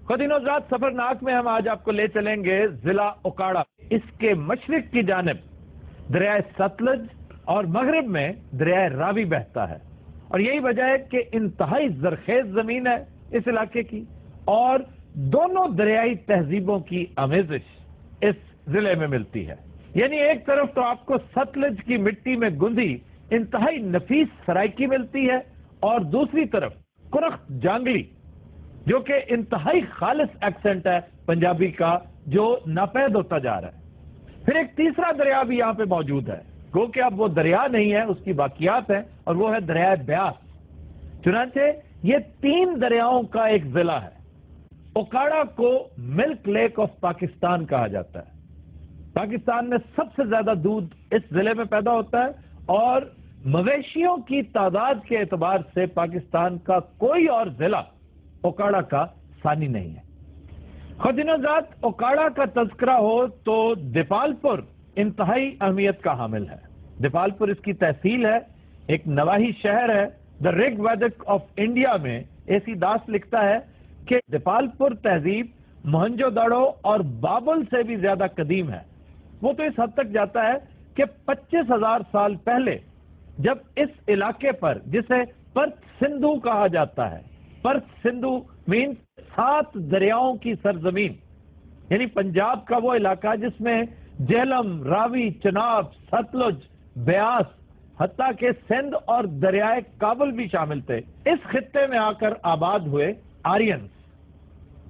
खुदीन हज़रात, सफरनाक में हम आज आपको ले चलेंगे जिला ओकाड़ा। इसके मशरिक की जानिब दरिया सतलज और मगरिब में दरिया रावी बहता है, और यही वजह है कि इंतहाई जरखेज जमीन है इस इलाके की, और दोनों दरियाई तहजीबों की आमेजिश इस जिले में मिलती है। यानी एक तरफ तो आपको सतलज की मिट्टी में गुंदी इंतहाई नफीस सराइकी मिलती है, और दूसरी तरफ कुरख्त जांगली जो कि इंतहाई खालिस एक्सेंट है पंजाबी का, जो नापैद होता जा रहा है। फिर एक तीसरा दरिया भी यहां पे मौजूद है, गो कि अब वो दरिया नहीं है, उसकी बाकियात है, और वो है दरिया ब्यास। चुनांचे ये 3 दरियाओं का एक जिला है। ओकाड़ा को मिल्क लेक ऑफ पाकिस्तान कहा जाता है। पाकिस्तान में सबसे ज्यादा दूध इस जिले में पैदा होता है, और मवेशियों की तादाद के एतबार से पाकिस्तान का कोई और जिला ओकाड़ा का सानी नहीं है। खुदीन हज़रात, ओकाड़ा का तज़किरा हो तो दीपालपुर इंतहाई अहमियत का हामिल है। दीपालपुर इसकी तहसील है, एक नवाही शहर है। द ऋग वैदिक ऑफ इंडिया में एसी दास लिखता है कि दीपालपुर तहजीब मोहनजोदड़ो और बाबल से भी ज्यादा कदीम है। वो तो इस हद तक जाता है कि 25,000 साल पहले जब इस इलाके पर, जिसे पर्थ सिंधु कहा जाता है, पर्थ सिंधु मीन्स 7 दरियाओं की सरजमीन, यानी पंजाब का वो इलाका जिसमें झेलम, रावी, चनाब, सतलुज, ब्यास, हत्ता के सिंध और दरियाए काबुल भी शामिल थे। इस खित्ते में आकर आबाद हुए आर्यंस।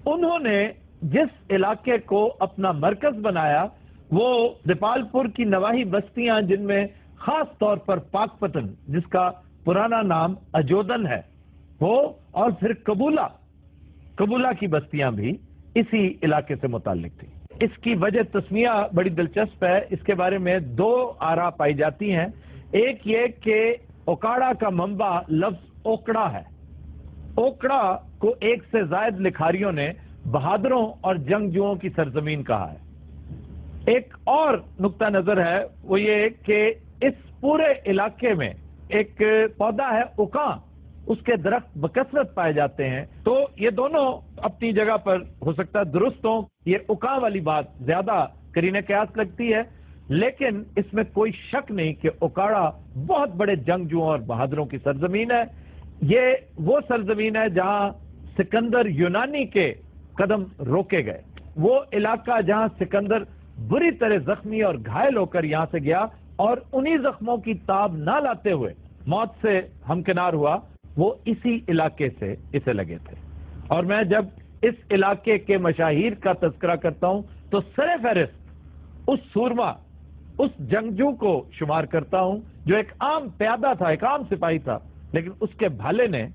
उन्होंने जिस इलाके को अपना मरकज बनाया वो दीपालपुर की नवाही बस्तियां, जिनमें खास तौर पर पाकपतन, जिसका पुराना नाम अजोदन है, वो, और फिर कबूला की बस्तियां भी इसी इलाके से मुताल्लिक थी। इसकी वजह तस्मिया बड़ी दिलचस्प है। इसके बारे में 2 आरा पाई जाती हैं। एक ये कि ओकाड़ा का मंबा लफ्ज ओकड़ा है। ओकड़ा को एक से ज्यादा लिखारियों ने बहादुरों और जंगजुओं की सरजमीन कहा है। एक और नुक्ता नजर है, वो ये कि इस पूरे इलाके में एक पौधा है उका, उसके दरख्त बकसरत पाए जाते हैं। तो ये दोनों अपनी जगह पर हो सकता है दुरुस्त हो। ये उका वाली बात ज्यादा करीने कयास लगती है, लेकिन इसमें कोई शक नहीं कि ओकाड़ा बहुत बड़े जंगजुओं और बहादुरों की सरजमीन है। ये वो सरजमीन है जहां सिकंदर यूनानी के कदम रोके गए, वो इलाका जहां सिकंदर बुरी तरह जख्मी और घायल होकर यहां से गया, और उन्हीं जख्मों की ताब ना लाते हुए मौत से हमकिनार हुआ, वो इसी इलाके से इसे लगे थे। और मैं जब इस इलाके के मशाहीर का तज़किरा करता हूं तो सरे फहरिस्त उस सूरमा, उस जंगजू को शुमार करता हूं जो एक आम प्यादा था, एक आम सिपाही था, लेकिन उसके भाले ने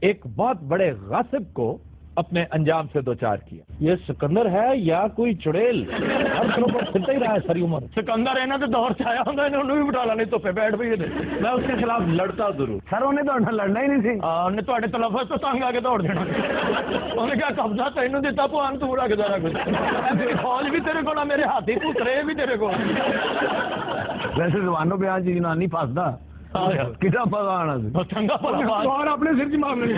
एक बहुत बड़े गासिब को अपने अंजाम से दो चार किया। ये सिकंदर है या कोई चुड़ैल? हर तरफ पर फिरता ही रहा है सारी उम्र। सिकंदर है ना तो दौर से आया होगा, इन्होंने भी बिठा ला, नहीं तो पे बैठ भी थे। मैं उसके खिलाफ लड़ता जरूर। सर उन्हें तो लड़ना ही नहीं सी। ने ਤੁਹਾਡੇ ਤਲਫਜ਼ ਤੋਂ ਤੰਗ ਆ ਕੇ ਦੌੜ ਦੇਣਾ। ਉਹਨੇ ਕਿਹਾ ਕਬਜ਼ਾ ਤੈਨੂੰ ਦਿੱਤਾ ਭਾਨ ਤੂੰ ਉੜਾ ਕੇ ਸਾਰਾ ਕੁਝ। ਮੇਰੀ ਫੌਜ ਵੀ ਤੇਰੇ ਕੋਲ ਆ, ਮੇਰੇ ਹਾਥੀ ਪੁੱਤਰੇ ਵੀ ਤੇਰੇ ਕੋਲ। वैसे जवानों पे आज यूनानी फसदा कितना पता आना सी। चंगा भला और अपने सिर की मामले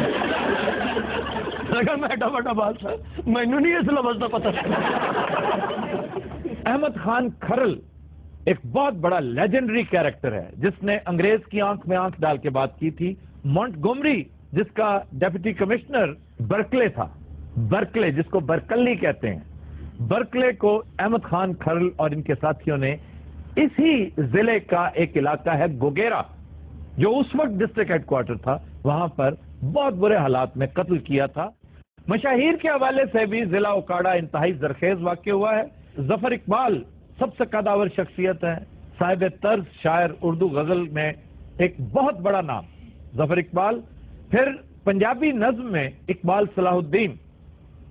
मैं एडा बड़ा बादशाह, मैनू नहीं इस लफ्ज का पता। अहमद खान खरल एक बहुत बड़ा लेजेंडरी कैरेक्टर है जिसने अंग्रेज की आंख में आंख डाल के बात की थी। मॉन्टगोमरी जिसका डेप्यूटी कमिश्नर बर्कले था, बर्कले जिसको बरकल्ली कहते हैं, बर्कले को अहमद खान खरल और इनके साथियों ने इसी जिले का एक इलाका है गोगेरा, जो उस वक्त डिस्ट्रिक्ट हेडक्वार्टर था, वहां पर बहुत बुरे हालात में कत्ल किया था। मशाहीर के हवाले से भी जिला ओकाड़ा इंतहाई जरखेज वाक़ हुआ है। जफर इकबाल सबसे कदावर शख्सियत है, साहिब तर्ज शायर, उर्दू गजल में एक बहुत बड़ा नाम जफर इकबाल। फिर पंजाबी नज्म में इकबाल सलाहुद्दीन,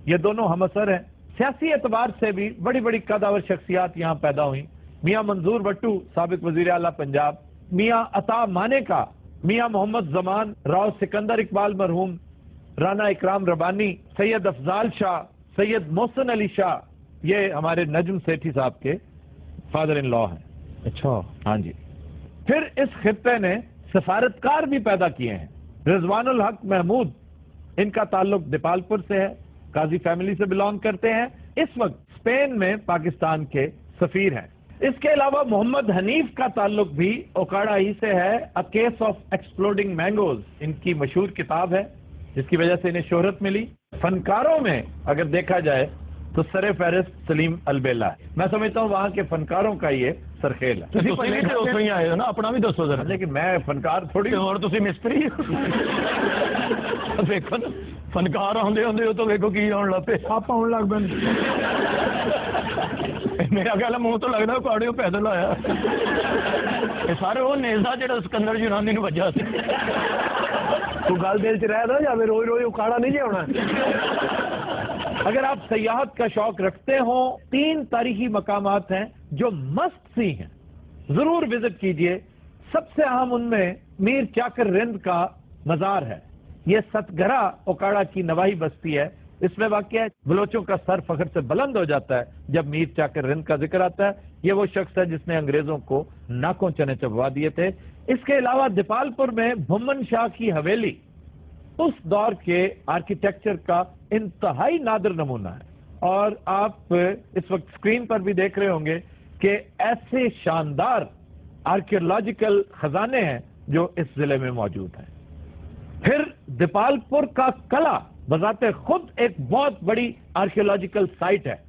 ये दोनों हमअसर हैं। सियासी एतबार से भी बड़ी बड़ी कदावर शख्सियात यहाँ पैदा हुई। मियाँ मंजूर भट्टू साबिक वजीर आला पंजाब, मियाँ अता मानेका, मियाँ मोहम्मद जमान, राव सिकंदर इकबाल मरहूम, राना इकराम रबानी, सैयद अफजाल शाह, सैयद मोहसिन अली शाह, ये हमारे नजम सेठी साहब के फादर इन लॉ हैं। अच्छा, हाँ जी। फिर इस खित्ते ने सफारतकार भी पैदा किए हैं। रिजवानुल हक महमूद, इनका ताल्लुक दीपालपुर से है। قاضی فیملی سے بلانگ کرتے ہیں، اس وقت اسپین میں پاکستان کے سفیر ہیں۔ اس کے علاوہ محمد حنیف کا تعلق بھی اوکاڑا ہی سے ہے۔ اے کیس آف ایکسپلوڈنگ مینگوز ان کی مشہور کتاب ہے جس کی وجہ سے انہیں شہرت ملی۔ فنکاروں میں اگر دیکھا جائے تو سر فہرست سلیم البیلا ہے۔ میں سمجھتا ہوں وہاں کے فنکاروں کا یہ سرخیل ہے۔ تسی بھی تے اتوں ہی آئے ہو نا، اپنا بھی دسو ذرا۔ لیکن میں فنکار تھوڑی تے اور تسی مستری دیکھو نا، فنکار آندے ہوندے تو ویکھو کی آن لگ پے، آپ آن لگ پے۔ میرا خیال منہ تو لگتا کاڑیوں پیدل آیا۔ یہ سارے وہ نیزا جہاں سکندر یونانی نے وجہ سے تو گل دل چ رہ رہا یا روز روز اکاڑا نہیں جی ہونا۔ اگر آپ سیاحت کا شوق رکھتے ہوں، 3 تاریخی مقامات ہیں جو مسٹ سی ہیں، ضرور وزٹ کیجئے۔ سب سے اہم ان میں میر چاکر رند کا مزار ہے۔ یہ ستگرا اوکاڑا کی نواحی بستی ہے۔ اس میں واقع ہے بلوچوں کا سر فخر سے بلند ہو جاتا ہے جب میر چاکر رند کا ذکر آتا ہے۔ یہ وہ شخص ہے جس نے انگریزوں کو ناکوں چنے چبوا دیے تھے۔ اس کے علاوہ دیپال پور میں بھومن شاہ کی حویلی اس دور کے آرکیٹیکچر کا انتہائی نادر نمونہ ہے، اور آپ اس وقت اسکرین پر بھی دیکھ رہے ہوں گے کہ ایسے شاندار آرکیولوجیکل خزانے ہیں جو اس ضلع میں موجود ہیں۔ پھر دیپال پور کا قلعہ بذات خود ایک بہت بڑی آرکیولوجیکل سائٹ ہے۔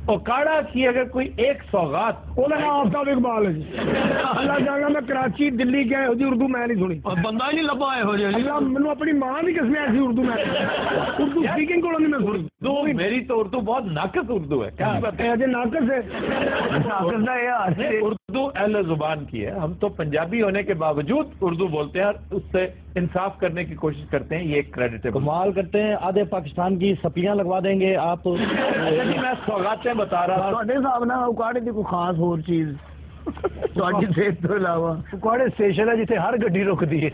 اوکاڑا کی اگر کوئی ایک سوغات آفتاب اقبال ہے جی، اللہ جانا میں کراچی دلی گیا جی، اردو میں نہیں سنی، بندہ ہی نہیں لبا ہے مینو اپنی ماں بھی کس میں ایسی اردو میں اردو اسپیکنگ کو نہیں میں سنی۔ اردو میری تو اردو بہت ناقص اردو ہے، کیا بات ہے؟ ناقص ہے اردو اہل زبان کی ہے، ہم تو پنجابی ہونے کے باوجود اردو بولتے ہیں اور اس سے انصاف کرنے کی کوشش کرتے ہیں، یہ ایک کریڈٹیبل۔ کمال کرتے ہیں، آدھے پاکستان کی سپیاں لگوا دیں گے آپ۔ میں سوغاتیں بتا رہا تھا۔ صاحب نا اکاڑے کی کوئی خاص اور چیز صحت تو علاوہ اکاڑے اسٹیشن ہے جتنے ہر گڈی رکتی ہے۔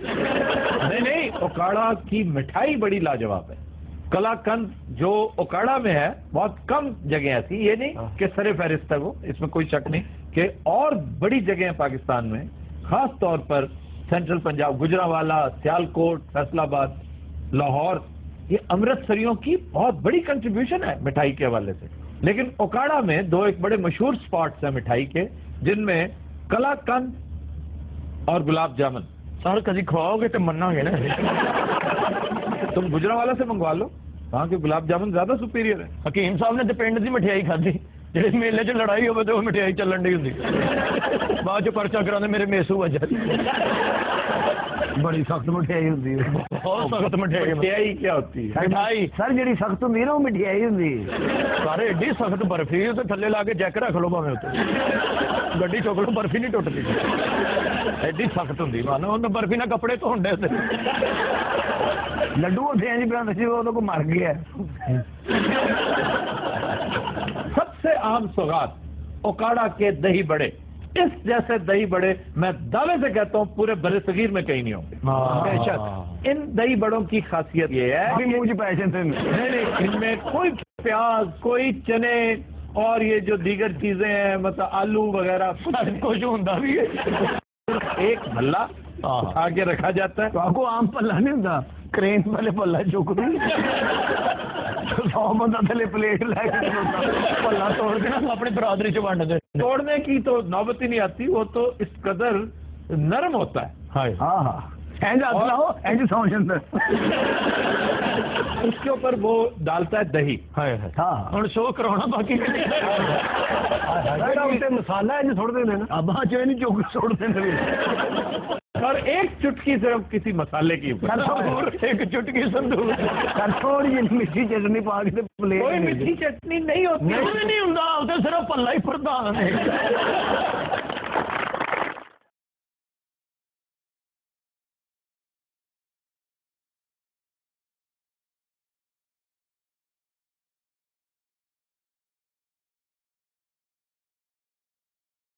نہیں، اوکاڑا کی مٹھائی بڑی لاجواب ہے۔ کلا کند جو اوکاڑا میں ہے بہت کم جگہ ایسی، یہ نہیں کہ سر فہرست ہے وہ، اس میں کوئی شک نہیں کہ اور بڑی جگہیں پاکستان میں، خاص طور پر سینٹرل پنجاب، گجرانوالا، سیالکوٹ، فیصل آباد، لاہور، یہ امرتسریوں کی بہت بڑی کنٹریبیوشن ہے مٹھائی کے حوالے سے۔ لیکن اوکاڑا میں 2 ایک بڑے مشہور سپاٹس ہیں مٹھائی کے، جن میں کلا کند اور گلاب جامن۔ سر کبھی کھواؤ گے تو منا گے نا۔ تم گجرانوالا سے منگوا لو، وہاں کے گلاب جامن زیادہ سپیریئر ہے۔ حکیم صاحب نے تو پنڈ کی مٹھائی کھادی، جی میلے چ لڑائی ہوئے تو وہ مٹھائی چلن ڈی ہوں، بعد چ پرچا کرا میرے میسو وجہ بڑی سخت مٹھائی ہوتی ہے، بہت سخت مٹھائی۔ مٹھائی کیا ہوتی ہے؟ مٹھائی سر جی سخت ہوتی ہے نا وہ مٹھائی ہوتی ہے سارے ایڈی سخت برفی تو تھلے لا کے جیک رکھ لو باویں اتنے گڈی چک لو، برفی نہیں ٹوٹتی، ایڈی سخت ہوتی مانو ان برفی نہ کپڑے دھونے لڈو ہوتے ہیں جی برانسی وہ تو مر گیا ہے۔ سب سے عام سوغات اوکاڑا کے دہی بڑے، اس جیسے دہی بڑے میں دعوے سے کہتا ہوں پورے برے صغیر میں کہیں نہیں ہوں گے۔ بے شک ان دہی بڑوں کی خاصیت یہ ہے مجھے پیشن سے نہیں، ان میں کوئی پیاز، کوئی چنے اور یہ جو دیگر چیزیں ہیں مطلب آلو وغیرہ کچھ ہوتا بھی ہے۔ ایک بھلا اٹھا کے رکھا جاتا ہے۔ تو آپ کو عام پلہ نہیں ہوتا، کرین والے پلہ چک 100 بندہ تھلے پلیٹ لے کے پلا توڑ کے نا اپنی برادری چ ونڈ دے۔ توڑنے کی تو نوبت ہی نہیں آتی، وہ تو اس قدر نرم ہوتا ہے۔ ہاں ہاں اس کے اوپر وہ ڈالتا ہے دہی۔ ہوں شو کرانا باقی مسالہ ہے چھوڑ دیں نا، اب نہیں چوک چھوڑ دیں اور ایک چٹکی صرف کسی مسالے کی، ایک چٹکی سندور، تھوڑی جی میٹھی چٹنی پا کے کوئی میٹھی چٹنی نہیں ہوتی، نہیں ہوں صرف پلا ہی پردان ہے۔